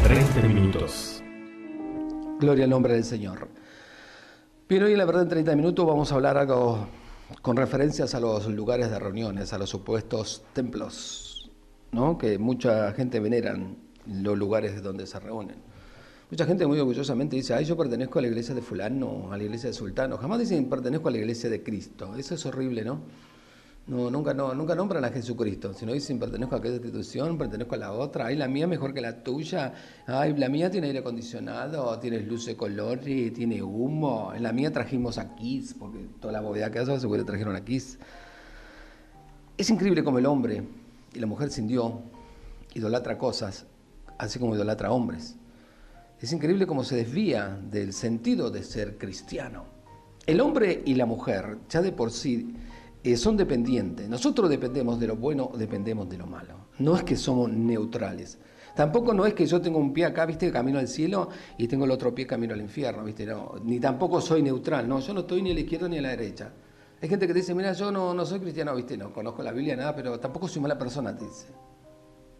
30 minutos. Gloria al nombre del Señor. Bien, hoy en la verdad en 30 minutos vamos a hablar algo con referencias a los lugares de reuniones, a los supuestos templos, ¿no? Que mucha gente veneran los lugares donde se reúnen. Mucha gente muy orgullosamente dice, ay, yo pertenezco a la iglesia de fulano, a la iglesia de sultano. Jamás dicen pertenezco a la iglesia de Cristo. Eso es horrible, ¿no? Nunca nombran a Jesucristo, sino dicen pertenezco a aquella institución, pertenezco a la otra, ay, la mía es mejor que la tuya, ay, la mía tiene aire acondicionado, tiene luz de colores, tiene humo, en la mía trajimos a Kiss, porque toda la bóveda que hace seguro trajeron a Kiss. Es increíble como el hombre y la mujer sin Dios idolatra cosas, así como idolatra hombres. Es increíble cómo se desvía del sentido de ser cristiano. El hombre y la mujer ya de por sí son dependientes. Nosotros dependemos de lo bueno o dependemos de lo malo. No es que somos neutrales. Tampoco no es que yo tengo un pie acá, ¿viste? Camino al cielo y tengo el otro pie camino al infierno, ¿viste? No, ni tampoco soy neutral. No, yo no estoy ni a la izquierda ni a la derecha. Hay gente que te dice, mira, yo no soy cristiano, ¿viste? No conozco la Biblia, nada, pero tampoco soy mala persona, te dice.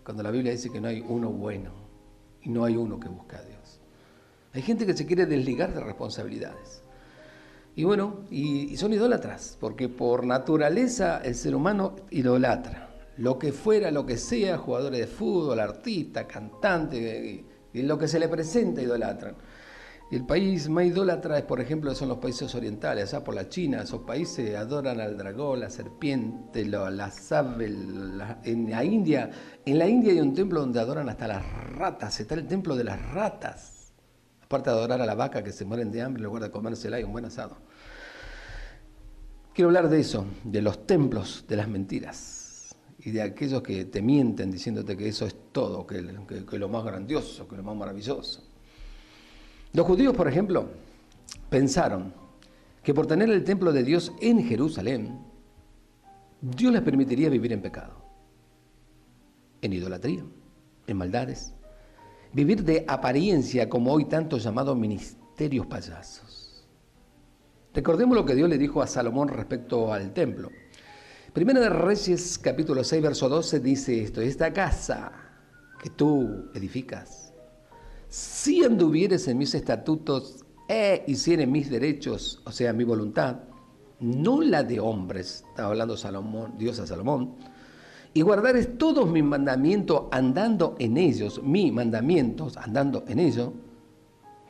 Cuando la Biblia dice que no hay uno bueno y no hay uno que busca a Dios. Hay gente que se quiere desligar de responsabilidades. Y bueno, y son idólatras, porque por naturaleza el ser humano idolatra. Lo que fuera, lo que sea, jugadores de fútbol, artistas, cantantes, y lo que se le presenta idolatran. El país más idólatra, por ejemplo, son los países orientales, por la China. Esos países adoran al dragón, la serpiente, las aves. En la India hay un templo donde adoran hasta las ratas, está el templo de las ratas. Aparte de adorar a la vaca que se mueren de hambre en lugar de comérsela y un buen asado. Quiero hablar de eso, de los templos de las mentiras y de aquellos que te mienten diciéndote que eso es todo, que lo más grandioso, que lo más maravilloso. Los judíos, por ejemplo, pensaron que por tener el templo de Dios en Jerusalén, Dios les permitiría vivir en pecado, en idolatría, en maldades. Vivir de apariencia, como hoy tantos llamados ministerios payasos. Recordemos lo que Dios le dijo a Salomón respecto al templo. Primera de Reyes, capítulo 6, verso 12, dice esto: esta casa que tú edificas, si anduvieres en mis estatutos e hicieres mis derechos, o sea, mi voluntad, no la de hombres, estaba hablando Dios a Salomón, y guardares todos mis mandamientos andando en ellos, mis mandamientos andando en ellos,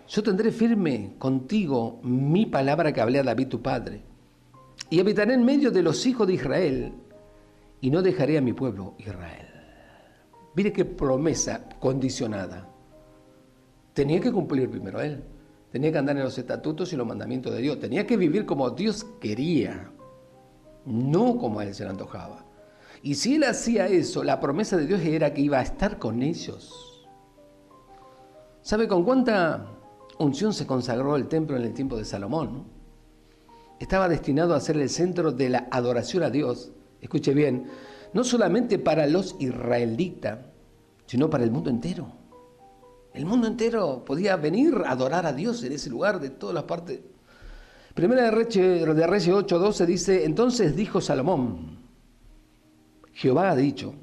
yo tendré firme contigo mi palabra que hablé a David tu padre, y habitaré en medio de los hijos de Israel, y no dejaré a mi pueblo Israel. Mire qué promesa condicionada. Tenía que cumplir primero él, tenía que andar en los estatutos y los mandamientos de Dios, tenía que vivir como Dios quería, no como a él se le antojaba. Y si él hacía eso, la promesa de Dios era que iba a estar con ellos. ¿Sabe con cuánta unción se consagró el templo en el tiempo de Salomón, ¿no? Estaba destinado a ser el centro de la adoración a Dios. Escuche bien, no solamente para los israelitas, sino para el mundo entero. El mundo entero podía venir a adorar a Dios en ese lugar de todas las partes. Primera de Reyes 8:12 dice, entonces dijo Salomón, Jehová ha dicho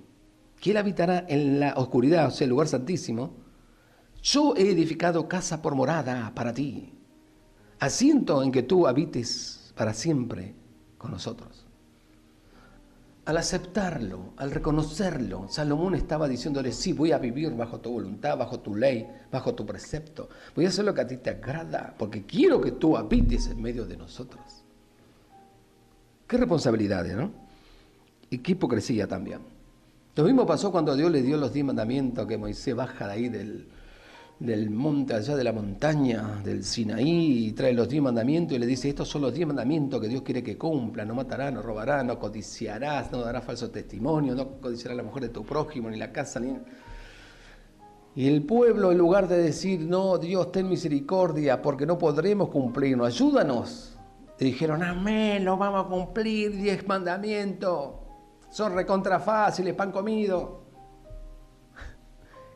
que él habitará en la oscuridad, o sea, el lugar santísimo. Yo he edificado casa por morada para ti, asiento en que tú habites para siempre con nosotros. Al aceptarlo, al reconocerlo, Salomón estaba diciéndole, sí, voy a vivir bajo tu voluntad, bajo tu ley, bajo tu precepto. Voy a hacer lo que a ti te agrada, porque quiero que tú habites en medio de nosotros. Qué responsabilidades, ¿no? Y qué hipocresía también. Lo mismo pasó cuando Dios le dio los 10 mandamientos, que Moisés baja de ahí del monte, allá de la montaña, del Sinaí, y trae los 10 mandamientos y le dice, estos son los 10 mandamientos que Dios quiere que cumpla: no matarás, no robarás, no codiciarás, no darás falso testimonio, no codiciarás la mujer de tu prójimo, ni la casa, ni... Y el pueblo, en lugar de decir, no, Dios, ten misericordia, porque no podremos cumplirnos, ayúdanos, le dijeron, amén, lo vamos a cumplir, 10 mandamientos. Son recontra fáciles, pan comido.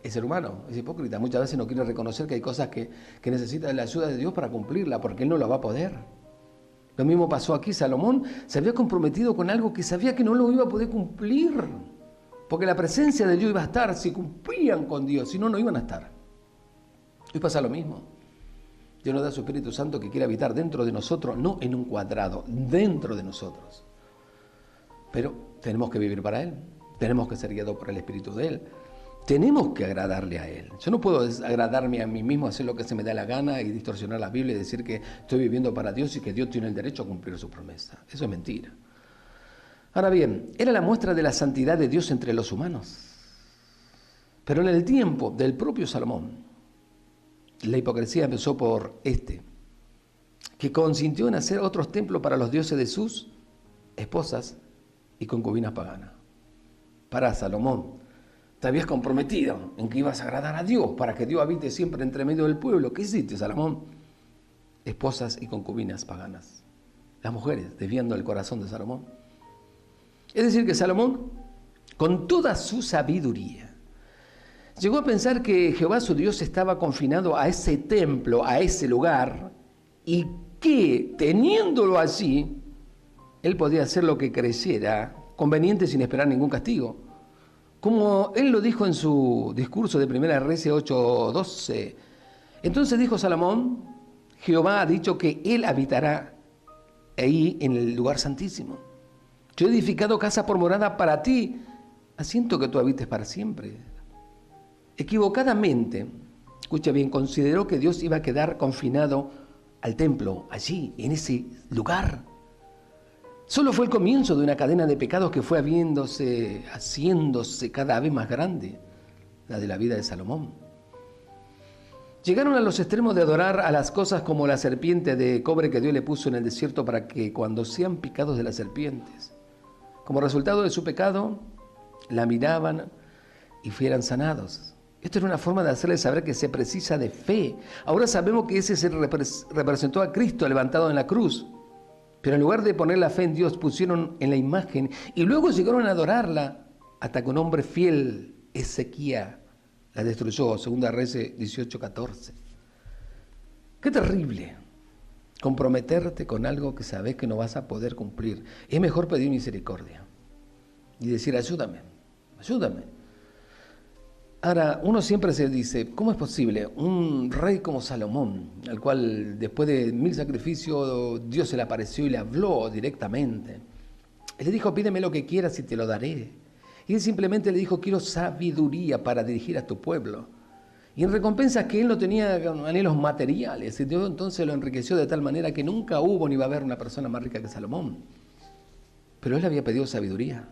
El ser humano es hipócrita. Muchas veces no quiere reconocer que hay cosas que necesita de la ayuda de Dios para cumplirla, porque él no la va a poder. Lo mismo pasó aquí. Salomón se había comprometido con algo que sabía que no lo iba a poder cumplir, porque la presencia de Dios iba a estar si cumplían con Dios, si no, no iban a estar. Hoy pasa lo mismo. Dios nos da su Espíritu Santo que quiere habitar dentro de nosotros, no en un cuadrado, dentro de nosotros. Pero tenemos que vivir para Él, tenemos que ser guiados por el Espíritu de Él, tenemos que agradarle a Él. Yo no puedo agradarme a mí mismo, hacer lo que se me da la gana y distorsionar la Biblia y decir que estoy viviendo para Dios y que Dios tiene el derecho a cumplir su promesa. Eso es mentira. Ahora bien, era la muestra de la santidad de Dios entre los humanos. Pero en el tiempo del propio Salomón, la hipocresía empezó por que consintió en hacer otros templos para los dioses de sus esposas y concubinas paganas. Para Salomón, te habías comprometido en que ibas a agradar a Dios para que Dios habite siempre entre medio del pueblo. ¿Qué hiciste, Salomón? Esposas y concubinas paganas. Las mujeres desviando el corazón de Salomón. Es decir, que Salomón, con toda su sabiduría, llegó a pensar que Jehová su Dios estaba confinado a ese templo, a ese lugar, y que, teniéndolo allí, él podía hacer lo que creyera conveniente sin esperar ningún castigo. Como él lo dijo en su discurso de 1 Reyes 8:12. Entonces dijo Salomón, Jehová ha dicho que él habitará ahí en el lugar santísimo. Yo he edificado casa por morada para ti, asiento que tú habites para siempre. Equivocadamente, escucha bien, consideró que Dios iba a quedar confinado al templo, allí, en ese lugar. Solo fue el comienzo de una cadena de pecados que fue haciéndose cada vez más grande, la de la vida de Salomón. Llegaron a los extremos de adorar a las cosas como la serpiente de cobre que Dios le puso en el desierto para que cuando sean picados de las serpientes, como resultado de su pecado, la miraban y fueran sanados. Esto era una forma de hacerles saber que se precisa de fe. Ahora sabemos que ese se representó a Cristo levantado en la cruz. Pero en lugar de poner la fe en Dios, pusieron en la imagen y luego llegaron a adorarla hasta que un hombre fiel, Ezequías, la destruyó. 2 Reyes 18:14. Qué terrible comprometerte con algo que sabes que no vas a poder cumplir. Es mejor pedir misericordia y decir, ayúdame. Ahora, uno siempre se dice, ¿cómo es posible? Un rey como Salomón, al cual después de 1000 sacrificios Dios se le apareció y le habló directamente. Él le dijo, pídeme lo que quieras y te lo daré. Y él simplemente le dijo, quiero sabiduría para dirigir a tu pueblo. Y en recompensa que él no tenía anhelos materiales, y Dios entonces lo enriqueció de tal manera que nunca hubo ni va a haber una persona más rica que Salomón. Pero él le había pedido sabiduría.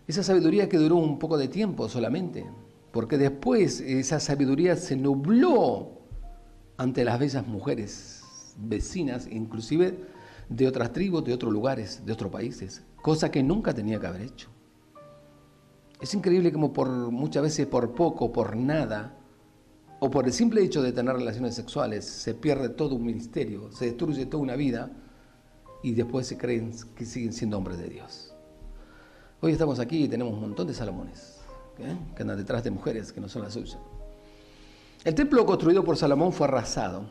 Esa sabiduría que duró un poco de tiempo solamente, porque después esa sabiduría se nubló ante las bellas mujeres vecinas, inclusive de otras tribus, de otros lugares, de otros países, cosa que nunca tenía que haber hecho. Es increíble como muchas veces por poco, por nada, o por el simple hecho de tener relaciones sexuales, se pierde todo un ministerio, se destruye toda una vida y después se creen que siguen siendo hombres de Dios. Hoy estamos aquí y tenemos un montón de Salomones que andan detrás de mujeres que no son las suyas. El templo construido por Salomón fue arrasado.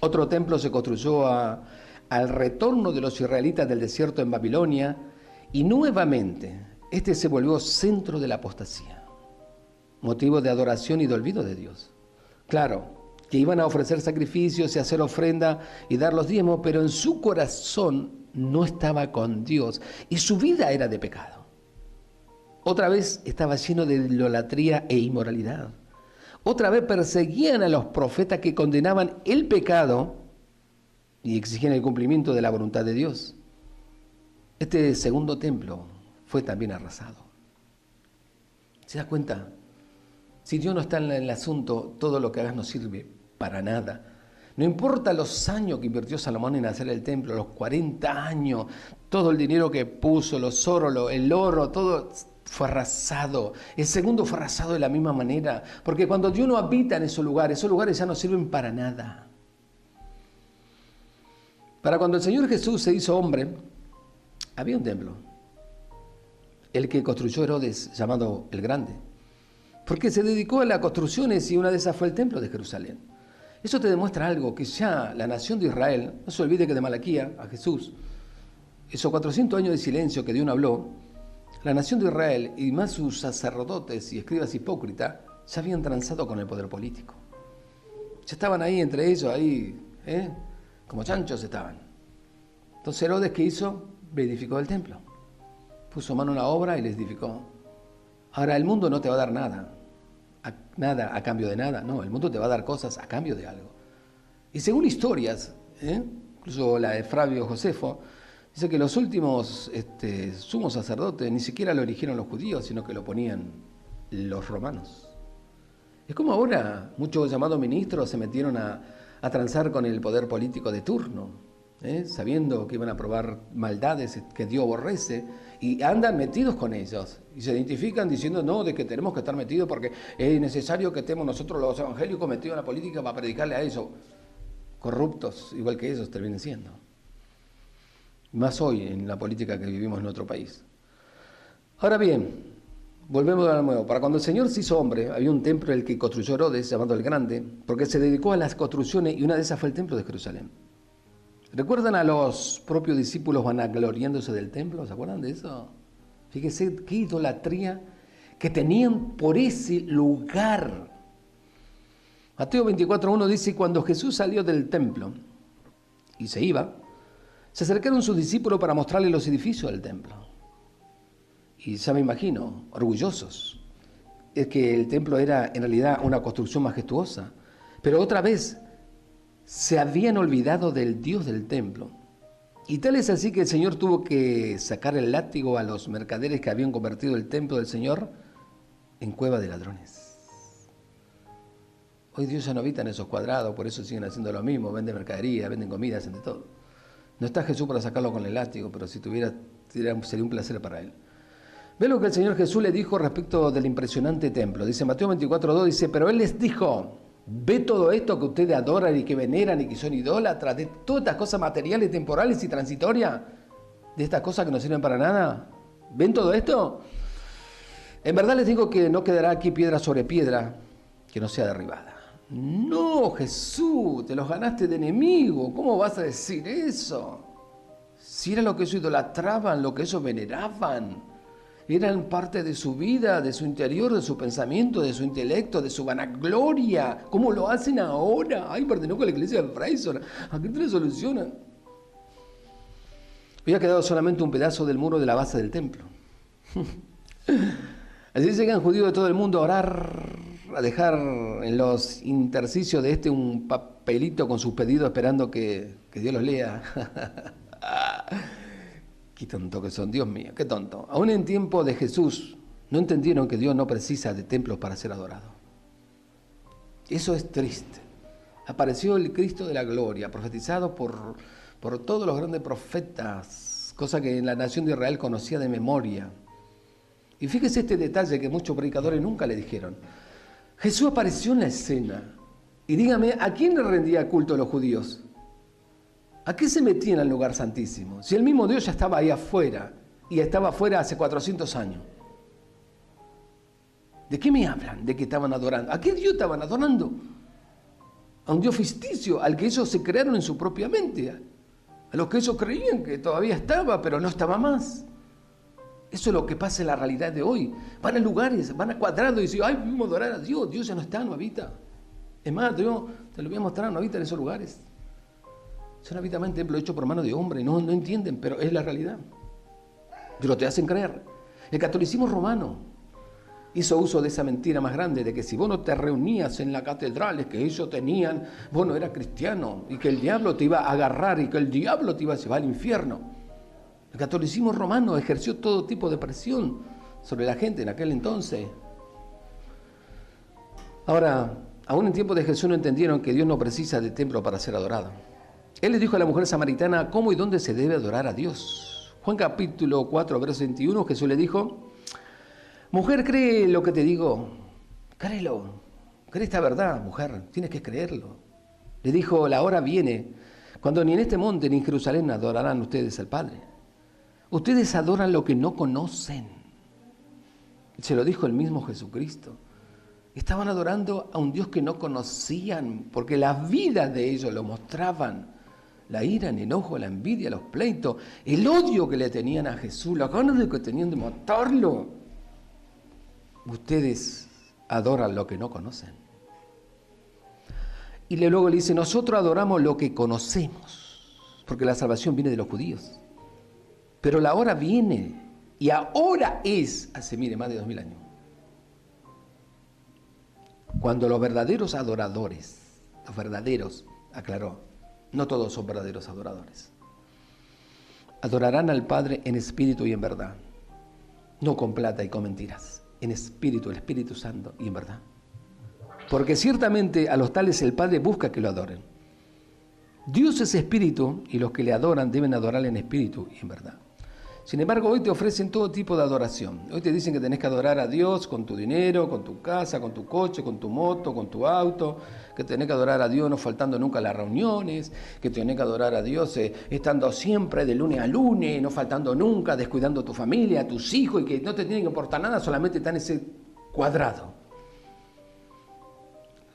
Otro templo se construyó al retorno de los israelitas del desierto en Babilonia y nuevamente este se volvió centro de la apostasía, motivo de adoración y de olvido de Dios. Claro, que iban a ofrecer sacrificios y hacer ofrenda y dar los diezmos, pero en su corazón no estaba con Dios y su vida era de pecado. Otra vez estaba lleno de idolatría e inmoralidad. Otra vez perseguían a los profetas que condenaban el pecado y exigían el cumplimiento de la voluntad de Dios. Este segundo templo fue también arrasado. ¿Se da cuenta? Si Dios no está en el asunto, todo lo que hagas no sirve para nada. No importa los años que invirtió Salomón en hacer el templo, los 40 años, todo el dinero que puso, los oros, el oro, todo fue arrasado. El segundo fue arrasado de la misma manera, porque cuando Dios no habita en esos lugares ya no sirven para nada. Para cuando el Señor Jesús se hizo hombre, había un templo, el que construyó Herodes, llamado el Grande, porque se dedicó a las construcciones y una de esas fue el templo de Jerusalén. Eso te demuestra algo, que ya la nación de Israel, no se olvide que de Malaquías a Jesús, esos 400 años de silencio que Dios no habló, la nación de Israel y más sus sacerdotes y escribas hipócritas ya habían transado con el poder político. Ya estaban ahí entre ellos, ahí, como chanchos estaban. Entonces Herodes, ¿qué hizo? Edificó el templo. Puso mano a la obra y les edificó. Ahora, el mundo no te va a dar nada a cambio de nada. No, el mundo te va a dar cosas a cambio de algo. Y según historias, incluso la de Flavio Josefo, dice que los últimos sumos sacerdotes ni siquiera lo eligieron los judíos, sino que lo ponían los romanos. Es como ahora muchos llamados ministros se metieron a transar con el poder político de turno, sabiendo que iban a probar maldades que Dios aborrece, y andan metidos con ellos, y se identifican diciendo, no, de que tenemos que estar metidos porque es necesario que estemos nosotros los evangélicos metidos en la política para predicarle a ellos. Corruptos, igual que ellos terminen siendo. Más hoy en la política que vivimos en nuestro país. Ahora bien, volvemos de nuevo. Para cuando el Señor se hizo hombre, había un templo el que construyó Herodes, llamado el Grande, porque se dedicó a las construcciones y una de esas fue el templo de Jerusalén. ¿Recuerdan a los propios discípulos vanagloriándose del templo? ¿Se acuerdan de eso? Fíjese qué idolatría que tenían por ese lugar. Mateo 24:1 dice, cuando Jesús salió del templo y se iba, se acercaron sus discípulos para mostrarle los edificios del templo. Y ya me imagino, orgullosos. Es que el templo era en realidad una construcción majestuosa. Pero otra vez se habían olvidado del Dios del templo. Y tal es así que el Señor tuvo que sacar el látigo a los mercaderes que habían convertido el templo del Señor en cueva de ladrones. Hoy Dios ya no habita en esos cuadrados, por eso siguen haciendo lo mismo, venden mercadería, venden comida, hacen de todo. No está Jesús para sacarlo con el látigo, pero si tuviera, sería un placer para él. Ve lo que el Señor Jesús le dijo respecto del impresionante templo. Dice Mateo 24:2, dice, pero Él les dijo, ve todo esto que ustedes adoran y que veneran y que son idólatras, de todas estas cosas materiales, temporales y transitorias, de estas cosas que no sirven para nada. ¿Ven todo esto? En verdad les digo que no quedará aquí piedra sobre piedra que no sea derribada. No, Jesús, te los ganaste de enemigo. ¿Cómo vas a decir eso? Si era lo que ellos idolatraban, lo que ellos veneraban. Eran parte de su vida, de su interior, de su pensamiento, de su intelecto, de su vanagloria. ¿Cómo lo hacen ahora? Ay, pertenezco a la iglesia de Freyson. ¿A qué te le solucionan? Había quedado solamente un pedazo del muro de la base del templo. Así llegan judíos de todo el mundo a orar, a dejar en los intersticios de un papelito con sus pedidos esperando que Dios los lea. Qué tonto que son, Dios mío, qué tonto. Aún en tiempo de Jesús no entendieron que Dios no precisa de templos para ser adorado. Eso es triste. Apareció el Cristo de la gloria, profetizado por todos los grandes profetas, cosa que en la nación de Israel conocía de memoria. Y fíjese este detalle que muchos predicadores nunca le dijeron. Jesús apareció en la escena. Y dígame, ¿a quién le rendía culto a los judíos? ¿A qué se metían al lugar santísimo? Si el mismo Dios ya estaba ahí afuera, y estaba afuera hace 400 años. ¿De qué me hablan? ¿De que estaban adorando? ¿A qué Dios estaban adorando? A un Dios ficticio, al que ellos se crearon en su propia mente. A los que ellos creían que todavía estaba, pero no estaba más. Eso es lo que pasa en la realidad de hoy. Van a lugares, van a cuadrados y dicen, ay, vamos a adorar a Dios. Dios ya no está, no habita. Es más, Dios, te lo voy a mostrar, no habita en esos lugares. Se no habita en templo hecho por mano de hombre. No entienden, pero es la realidad. Pero te hacen creer. El catolicismo romano hizo uso de esa mentira más grande, de que si vos no te reunías en las catedrales que ellos tenían, vos no eras cristiano, y que el diablo te iba a agarrar, y que el diablo te iba a llevar al infierno. El catolicismo romano ejerció todo tipo de presión sobre la gente en aquel entonces. Ahora, aún en tiempo de Jesús no entendieron que Dios no precisa de templo para ser adorado. Él le dijo a la mujer samaritana cómo y dónde se debe adorar a Dios. Juan capítulo 4, verso 21, Jesús le dijo, mujer, cree lo que te digo, créelo, cree esta verdad, mujer, tienes que creerlo. Le dijo, la hora viene, cuando ni en este monte ni en Jerusalén adorarán ustedes al Padre. Ustedes adoran lo que no conocen. Se lo dijo el mismo Jesucristo. Estaban adorando a un Dios que no conocían, porque las vidas de ellos lo mostraban. La ira, el enojo, la envidia, los pleitos, el odio que le tenían a Jesús, las ganas de que tenían de matarlo. Ustedes adoran lo que no conocen. Y luego le dice, nosotros adoramos lo que conocemos, porque la salvación viene de los judíos. Pero la hora viene, y ahora es, hace, mire, más de 2000 años, cuando los verdaderos adoradores, los verdaderos, aclaró, no todos son verdaderos adoradores, adorarán al Padre en espíritu y en verdad, no con plata y con mentiras, en espíritu, el Espíritu Santo y en verdad. Porque ciertamente a los tales el Padre busca que lo adoren. Dios es espíritu y los que le adoran deben adorarle en espíritu y en verdad. Sin embargo, hoy te ofrecen todo tipo de adoración. Hoy te dicen que tenés que adorar a Dios con tu dinero, con tu casa, con tu coche, con tu moto, con tu auto, que tenés que adorar a Dios no faltando nunca a las reuniones, que tenés que adorar a Dios estando siempre de lunes a lunes, no faltando nunca, descuidando a tu familia, a tus hijos, y que no te tienen que importar nada, solamente está en ese cuadrado.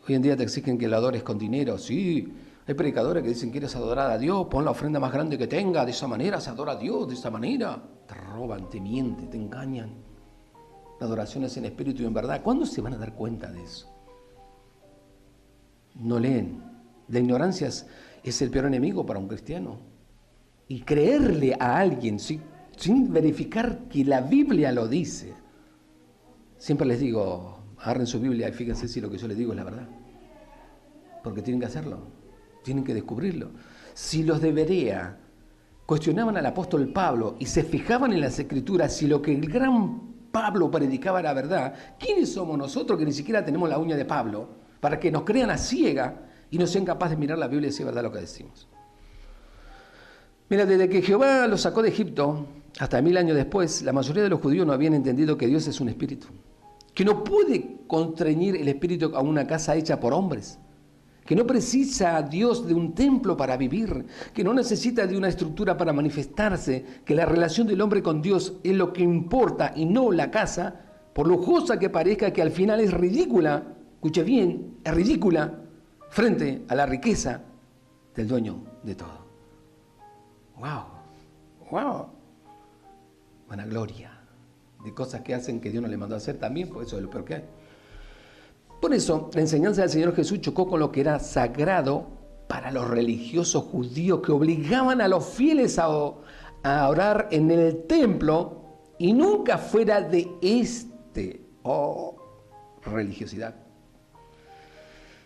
Hoy en día te exigen que lo adores con dinero, sí. Hay predicadores que dicen, ¿quieres adorar a Dios? Pon la ofrenda más grande que tenga, de esa manera se adora a Dios, de esa manera. Te roban, te mienten, te engañan. La adoración es en espíritu y en verdad. ¿Cuándo se van a dar cuenta de eso? No leen. La ignorancia es el peor enemigo para un cristiano. Y creerle a alguien sin verificar que la Biblia lo dice. Siempre les digo, agarren su Biblia y fíjense si lo que yo les digo es la verdad. Porque tienen que hacerlo. Tienen que descubrirlo. Si los de Berea cuestionaban al apóstol Pablo y se fijaban en las Escrituras si lo que el gran Pablo predicaba era verdad, ¿quiénes somos nosotros que ni siquiera tenemos la uña de Pablo para que nos crean a ciega y no sean capaces de mirar la Biblia y si es verdad lo que decimos? Mira, desde que Jehová los sacó de Egipto hasta 1000 años después, la mayoría de los judíos no habían entendido que Dios es un espíritu, que no puede constreñir el espíritu a una casa hecha por hombres, que no precisa a Dios de un templo para vivir, que no necesita de una estructura para manifestarse, que la relación del hombre con Dios es lo que importa y no la casa, por lujosa que parezca, que al final es ridícula, escuche bien, es ridícula frente a la riqueza del dueño de todo. ¡Wow! ¡Wow! Vanagloria de cosas que hacen que Dios no le mandó a hacer también, por eso es lo peor que hay. Por eso, la enseñanza del Señor Jesús chocó con lo que era sagrado para los religiosos judíos que obligaban a los fieles a orar en el templo y nunca fuera de religiosidad.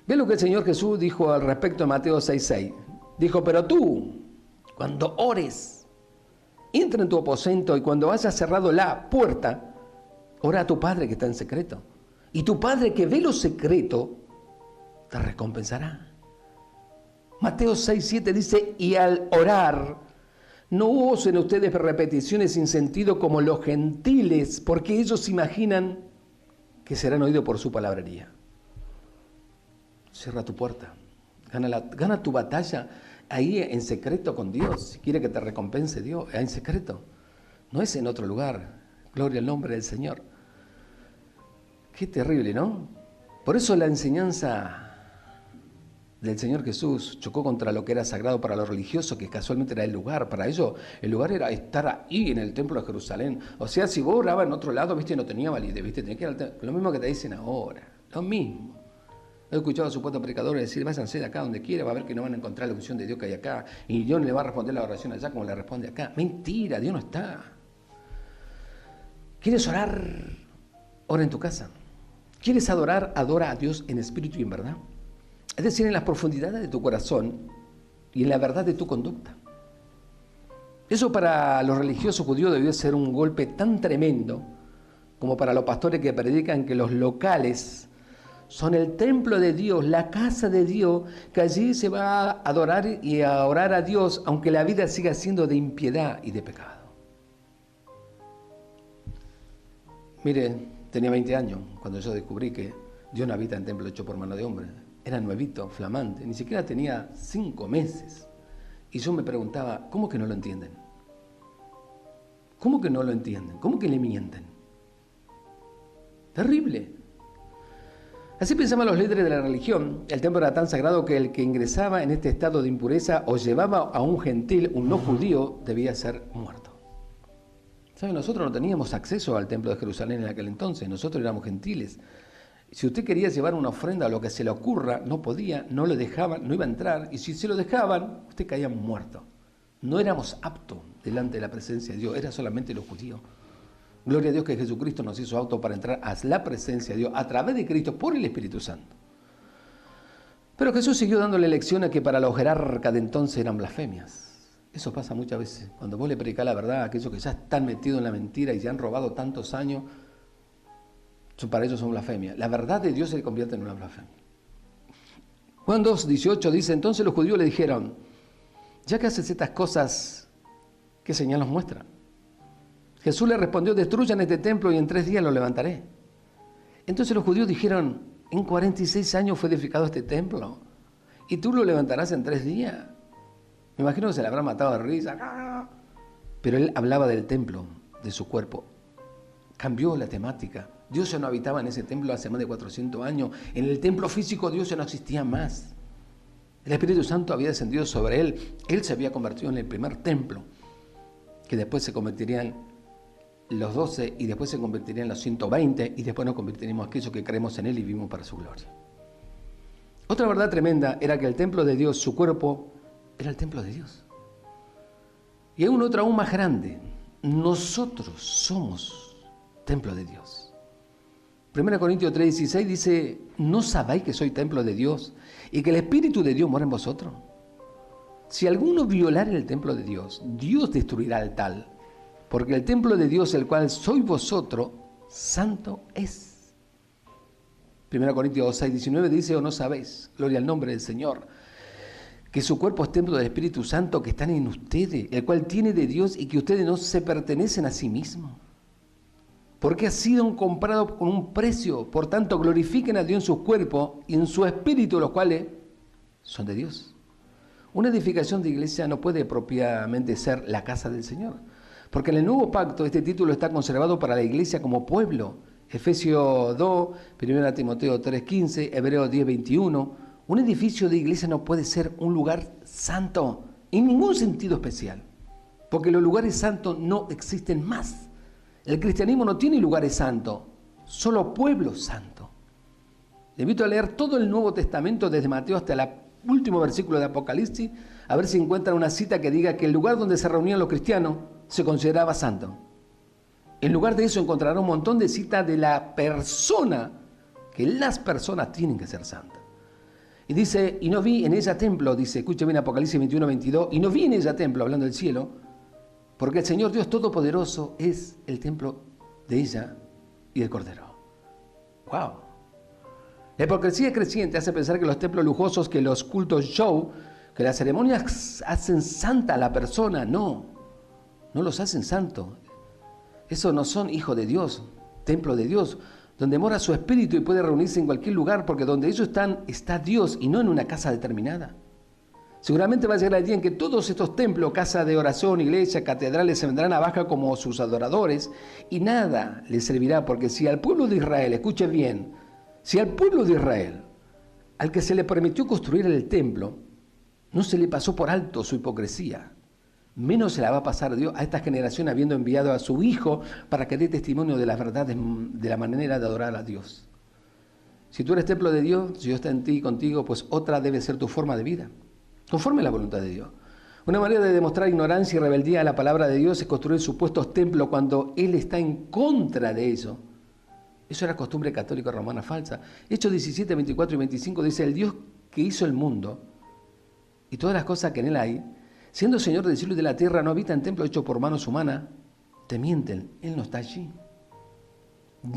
Ve lo que el Señor Jesús dijo al respecto en Mateo 6:6. Dijo, pero tú, cuando ores, entra en tu aposento y cuando hayas cerrado la puerta, ora a tu Padre que está en secreto. Y tu Padre que ve lo secreto, te recompensará. Mateo 6:7 dice, y al orar, no usen ustedes repeticiones sin sentido como los gentiles, porque ellos imaginan que serán oídos por su palabrería. Cierra tu puerta, gana tu batalla ahí en secreto con Dios. Si quiere que te recompense Dios, en secreto. No es en otro lugar. Gloria al nombre del Señor. Qué terrible, ¿no? Por eso la enseñanza del Señor Jesús chocó contra lo que era sagrado para los religiosos, que casualmente era el lugar. Para ellos, el lugar era estar ahí en el templo de Jerusalén. O sea, si vos orabas en otro lado, viste, no tenía validez, viste, tenía que ir al templo. Lo mismo que te dicen ahora, lo mismo. He escuchado a supuestos predicadores decir, váyanse de acá donde quiera, va a ver que no van a encontrar la unción de Dios que hay acá, y Dios no le va a responder la oración allá como le responde acá. Mentira, Dios no está. ¿Quieres orar? Ora en tu casa. ¿Quieres adorar? Adora a Dios en espíritu y en verdad. Es decir, en las profundidades de tu corazón y en la verdad de tu conducta. Eso para los religiosos judíos debió ser un golpe tan tremendo como para los pastores que predican que los locales son el templo de Dios, la casa de Dios, que allí se va a adorar y a orar a Dios, aunque la vida siga siendo de impiedad y de pecado. Mire, tenía 20 años cuando yo descubrí que Dios no habita en templo hecho por mano de hombre. Era nuevito, flamante, ni siquiera tenía 5 meses. Y yo me preguntaba, ¿cómo que no lo entienden? ¿Cómo que no lo entienden? ¿Cómo que le mienten? Terrible. Así pensaban los líderes de la religión. El templo era tan sagrado que el que ingresaba en este estado de impureza o llevaba a un gentil, un no judío, debía ser muerto. ¿Saben? Nosotros no teníamos acceso al templo de Jerusalén en aquel entonces. Nosotros éramos gentiles. Si usted quería llevar una ofrenda a lo que se le ocurra, no podía, no le dejaban, no iba a entrar. Y si se lo dejaban, usted caía muerto. No éramos aptos delante de la presencia de Dios, era solamente los judíos. Gloria a Dios que Jesucristo nos hizo aptos para entrar a la presencia de Dios a través de Cristo por el Espíritu Santo. Pero Jesús siguió dándole lecciones que para los jerarcas de entonces eran blasfemias. Eso pasa muchas veces. Cuando vos le predicás la verdad a aquellos que ya están metidos en la mentira y ya han robado tantos años, para ellos son blasfemias. La verdad de Dios se convierte en una blasfemia. Juan 2:18 dice, entonces los judíos le dijeron, ya que haces estas cosas, ¿qué señal nos muestra? Jesús le respondió, destruyan este templo y en 3 días lo levantaré. Entonces los judíos dijeron, en 46 años fue edificado este templo y tú lo levantarás en 3 días. Me imagino que se le habrá matado de risa. Pero él hablaba del templo, de su cuerpo. Cambió la temática. Dios ya no habitaba en ese templo hace más de 400 años. En el templo físico Dios ya no existía más. El Espíritu Santo había descendido sobre él. Él se había convertido en el primer templo, que después se convertirían los 12 y después se convertirían en los 120 y después nos convertiríamos en aquellos que creemos en él y vivimos para su gloria. Otra verdad tremenda era que el templo de Dios, su cuerpo, era el templo de Dios. Y hay una otra aún más grande. Nosotros somos templo de Dios. 1 Corintios 3:16 dice, ¿no sabéis que soy templo de Dios y que el Espíritu de Dios mora en vosotros? Si alguno violare el templo de Dios, Dios destruirá al tal, porque el templo de Dios, el cual sois vosotros, santo es. 1 Corintios 6:19 dice, ¿o no sabéis? Gloria al nombre del Señor, que su cuerpo es templo del Espíritu Santo que está en ustedes, el cual tiene de Dios y que ustedes no se pertenecen a sí mismos. Porque ha sido comprado con un precio, por tanto glorifiquen a Dios en su cuerpo y en su espíritu, los cuales son de Dios. Una edificación de iglesia no puede propiamente ser la casa del Señor, porque en el nuevo pacto este título está conservado para la iglesia como pueblo. Efesios 2, 1 Timoteo 3:15, Hebreos 10:21. Un edificio de iglesia no puede ser un lugar santo en ningún sentido especial, porque los lugares santos no existen más. El cristianismo no tiene lugares santos, solo pueblos santos. Le invito a leer todo el Nuevo Testamento desde Mateo hasta el último versículo de Apocalipsis, a ver si encuentran una cita que diga que el lugar donde se reunían los cristianos se consideraba santo. En lugar de eso encontrará un montón de citas de la persona, que las personas tienen que ser santas. Y dice, y no vi en ella templo, dice, escuche bien Apocalipsis 21:22, y no vi en ella templo, hablando del cielo, porque el Señor Dios Todopoderoso es el templo de ella y del Cordero. ¡Wow! La hipocresía creciente hace pensar que los templos lujosos, que los cultos show, que las ceremonias hacen santa a la persona. No los hacen santo. Esos no son hijos de Dios, templo de Dios, donde mora su espíritu y puede reunirse en cualquier lugar, porque donde ellos están, está Dios y no en una casa determinada. Seguramente va a llegar el día en que todos estos templos, casas de oración, iglesias, catedrales, se vendrán abajo como sus adoradores y nada les servirá, porque si al pueblo de Israel, escuche bien, si al pueblo de Israel, al que se le permitió construir el templo, no se le pasó por alto su hipocresía, menos se la va a pasar Dios a esta generación habiendo enviado a su Hijo para que dé testimonio de las verdades de la manera de adorar a Dios. Si tú eres templo de Dios, si Dios está en ti y contigo, pues otra debe ser tu forma de vida, conforme a la voluntad de Dios. Una manera de demostrar ignorancia y rebeldía a la palabra de Dios es construir supuestos templos cuando Él está en contra de eso. Eso era costumbre católica romana falsa. Hechos 17, 24 y 25 dice, el Dios que hizo el mundo y todas las cosas que en él hay, siendo Señor del cielo y de la tierra, no habita en templo hecho por manos humanas. Te mienten, Él no está allí.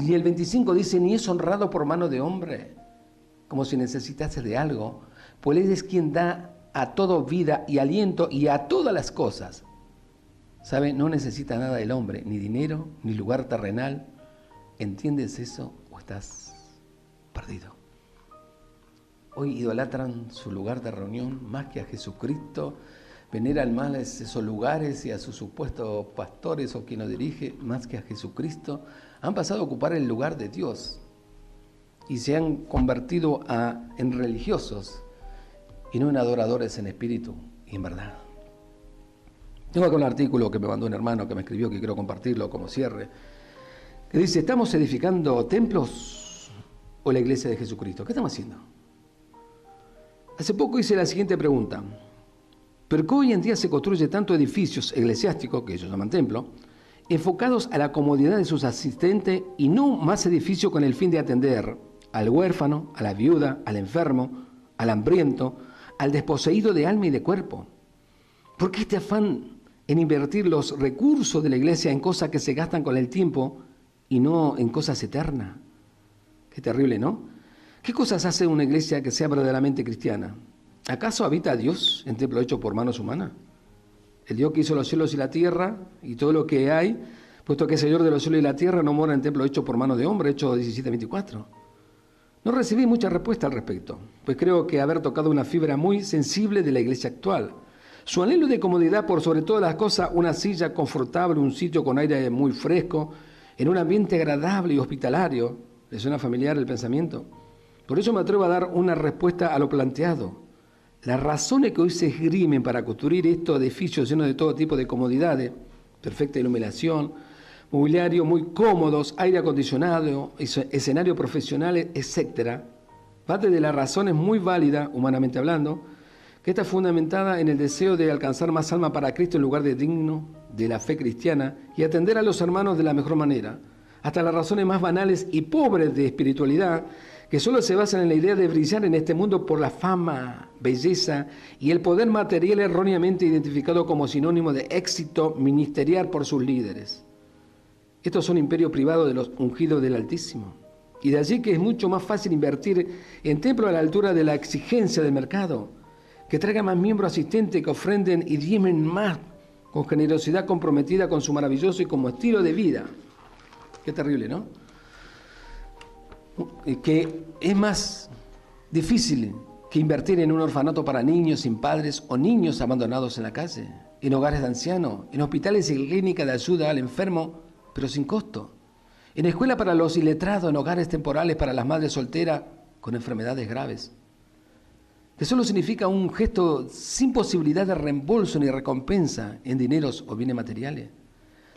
Y el 25 dice, ni es honrado por mano de hombre, como si necesitase de algo, pues Él es quien da a todo vida y aliento y a todas las cosas. ¿Sabe? No necesita nada del hombre, ni dinero, ni lugar terrenal. ¿Entiendes eso o estás perdido? Hoy idolatran su lugar de reunión más que a Jesucristo, veneran más esos lugares y a sus supuestos pastores o quien los dirige más que a Jesucristo. Han pasado a ocupar el lugar de Dios y se han convertido en religiosos y no en adoradores en espíritu y en verdad. Tengo acá un artículo que me mandó un hermano que me escribió, que quiero compartirlo como cierre, que dice, ¿estamos edificando templos o la iglesia de Jesucristo? ¿Qué estamos haciendo? Hace poco hice la siguiente pregunta. ¿Por qué hoy en día se construye tantos edificios eclesiásticos, que ellos llaman templo, enfocados a la comodidad de sus asistentes y no más edificios con el fin de atender al huérfano, a la viuda, al enfermo, al hambriento, al desposeído de alma y de cuerpo? ¿Por qué este afán en invertir los recursos de la iglesia en cosas que se gastan con el tiempo y no en cosas eternas? Qué terrible, ¿no? ¿Qué cosas hace una iglesia que sea verdaderamente cristiana? ¿Acaso habita Dios en templo hecho por manos humanas? El Dios que hizo los cielos y la tierra y todo lo que hay, puesto que el Señor de los cielos y la tierra no mora en templo hecho por manos de hombre, Hechos 17:24. No recibí mucha respuesta al respecto, pues creo que haber tocado una fibra muy sensible de la iglesia actual. Su anhelo de comodidad, por sobre todas las cosas, una silla confortable, un sitio con aire muy fresco, en un ambiente agradable y hospitalario. ¿Les suena familiar el pensamiento? Por eso me atrevo a dar una respuesta a lo planteado. Las razones que hoy se esgrimen para construir estos edificios llenos de todo tipo de comodidades, perfecta iluminación, mobiliario muy cómodos, aire acondicionado, escenarios profesionales, etc., parte de las razones muy válidas, humanamente hablando, que está fundamentada en el deseo de alcanzar más alma para Cristo en lugar de digno de la fe cristiana y atender a los hermanos de la mejor manera, hasta las razones más banales y pobres de espiritualidad, que solo se basan en la idea de brillar en este mundo por la fama, belleza y el poder material erróneamente identificado como sinónimo de éxito ministerial por sus líderes. Estos son imperios privados de los ungidos del Altísimo. Y de allí que es mucho más fácil invertir en templos a la altura de la exigencia del mercado, que traigan más miembros asistentes, que ofrenden y diezmen más con generosidad comprometida con su maravilloso y como estilo de vida. Qué terrible, ¿no? Que es más difícil que invertir en un orfanato para niños sin padres o niños abandonados en la calle, en hogares de ancianos, en hospitales y clínicas de ayuda al enfermo, pero sin costo, en escuela para los iletrados, en hogares temporales para las madres solteras con enfermedades graves, que solo significa un gesto sin posibilidad de reembolso ni recompensa en dineros o bienes materiales.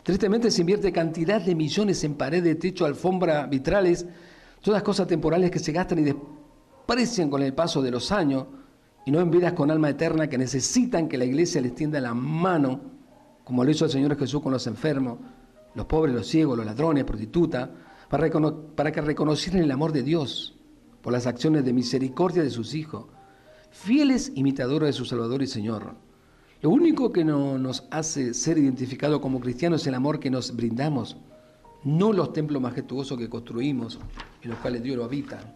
Tristemente se invierte cantidad de millones en paredes, techo, alfombra, vitrales, todas cosas temporales que se gastan y desprecian con el paso de los años y no en vidas con alma eterna que necesitan que la iglesia les tienda la mano, como lo hizo el Señor Jesús con los enfermos, los pobres, los ciegos, los ladrones, prostitutas, para que reconocieran el amor de Dios por las acciones de misericordia de sus hijos, fieles imitadores de su Salvador y Señor. Lo único que nos hace ser identificados como cristianos es el amor que nos brindamos, no los templos majestuosos que construimos, en los cuales Dios lo habita.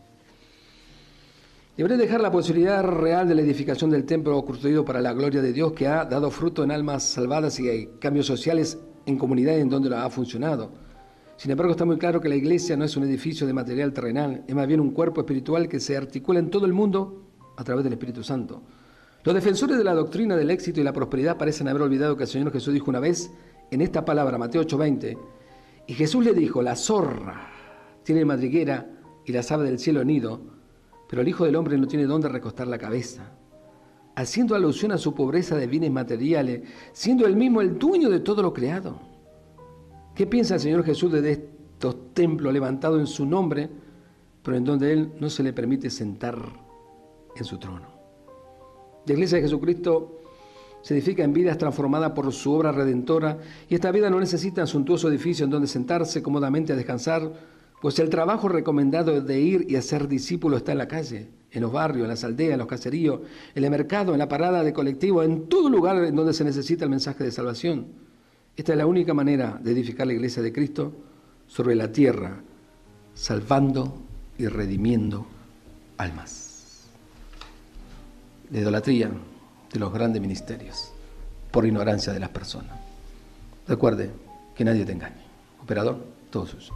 Deberé dejar la posibilidad real de la edificación del templo construido para la gloria de Dios, que ha dado fruto en almas salvadas y cambios sociales en comunidades en donde lo ha funcionado. Sin embargo, está muy claro que la iglesia no es un edificio de material terrenal, es más bien un cuerpo espiritual que se articula en todo el mundo a través del Espíritu Santo. Los defensores de la doctrina del éxito y la prosperidad parecen haber olvidado que el Señor Jesús dijo una vez en esta palabra, Mateo 8:20, y Jesús le dijo: la zorra tiene madriguera y las aves del cielo nido, pero el Hijo del Hombre no tiene dónde recostar la cabeza, haciendo alusión a su pobreza de bienes materiales, siendo él mismo el dueño de todo lo creado. ¿Qué piensa el Señor Jesús de estos templos levantados en su nombre, pero en donde Él no se le permite sentar en su trono? La Iglesia de Jesucristo se edifica en vidas transformadas por su obra redentora, y esta vida no necesita un suntuoso edificio en donde sentarse cómodamente a descansar, pues el trabajo recomendado de ir y hacer discípulos está en la calle, en los barrios, en las aldeas, en los caseríos, en el mercado, en la parada de colectivo, en todo lugar en donde se necesita el mensaje de salvación. Esta es la única manera de edificar la Iglesia de Cristo sobre la tierra, salvando y redimiendo almas. La idolatría de los grandes ministerios por ignorancia de las personas. Recuerde que nadie te engañe. Operador, todo suyo.